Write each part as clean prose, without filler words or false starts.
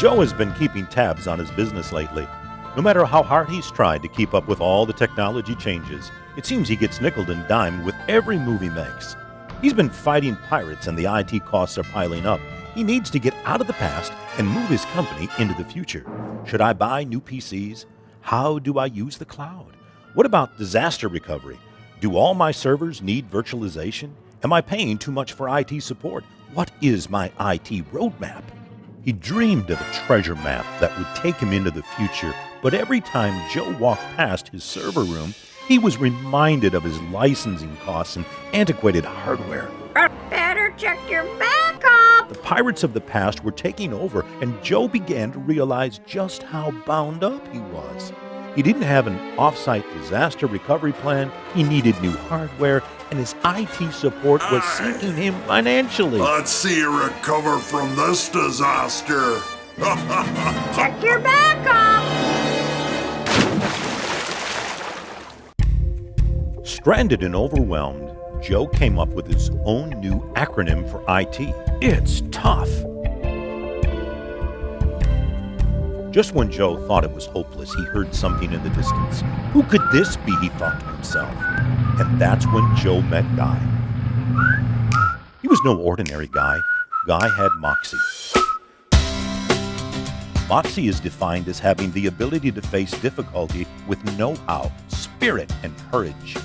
Joe has been keeping tabs on his business lately. No matter how hard he's tried to keep up with all the technology changes, it seems he gets nickeled and dimed with every move he makes. He's been fighting pirates and the IT costs are piling up. He needs to get out of the past and move his company into the future. Should I buy new PCs? How do I use the cloud? What about disaster recovery? Do all my servers need virtualization? Am I paying too much for IT support? What is my IT roadmap? He dreamed of a treasure map that would take him into the future, but every time Joe walked past his server room, he was reminded of his licensing costs and antiquated hardware. Better check your backup! The pirates of the past were taking over, and Joe began to realize just how bound up he was. He didn't have an off-site disaster recovery plan, he needed new hardware, and his IT support was sinking him financially. Let's see you recover from this disaster. Check your backup! Stranded and overwhelmed, Joe came up with his own new acronym for IT. It's tough. Just when Joe thought it was hopeless, he heard something in the distance. Who could this be, he thought to himself. And that's when Joe met Guy. He was no ordinary guy. Guy had Moxie. Moxie is defined as having the ability to face difficulty with know-how, spirit, and courage.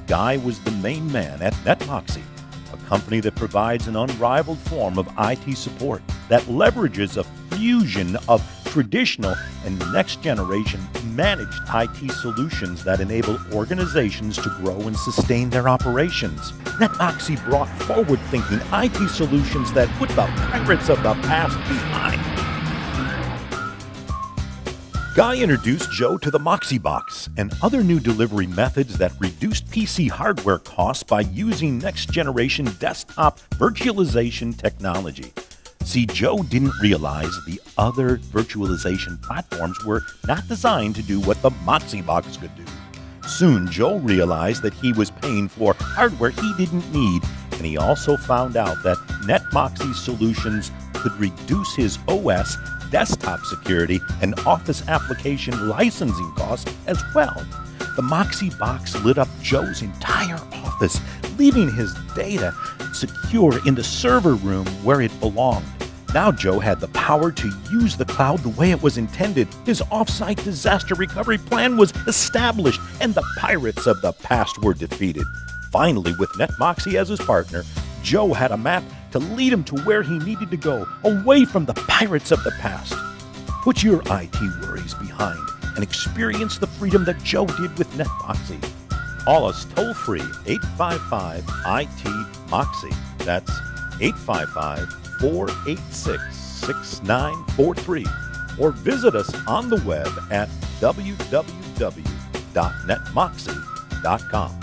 Guy was the main man at NetMoxie, a company that provides an unrivaled form of IT support that leverages a fusion of traditional and next-generation managed IT solutions that enable organizations to grow and sustain their operations. NetMoxie brought forward-thinking IT solutions that put the pirates of the past behind. Guy introduced Joe to the Moxie Box and other new delivery methods that reduced PC hardware costs by using next-generation desktop virtualization technology. See, Joe didn't realize the other virtualization platforms were not designed to do what the Moxie Box could do. Soon, Joe realized that he was paying for hardware he didn't need, and he also found out that NetMoxie solutions could reduce his OS, desktop security, and Office application licensing costs as well. The Moxie Box lit up Joe's entire office, leaving his data secure in the server room where it belonged. Now Joe had the power to use the cloud the way it was intended. His off-site disaster recovery plan was established, and the pirates of the past were defeated. Finally, with NetMoxie as his partner, Joe had a map to lead him to where he needed to go, away from the pirates of the past. Put your IT worries behind and experience the freedom that Joe did with NetMoxie. Call us toll-free 855-IT-MOXIE. That's 855-486-6943. Or visit us on the web at www.netmoxie.com.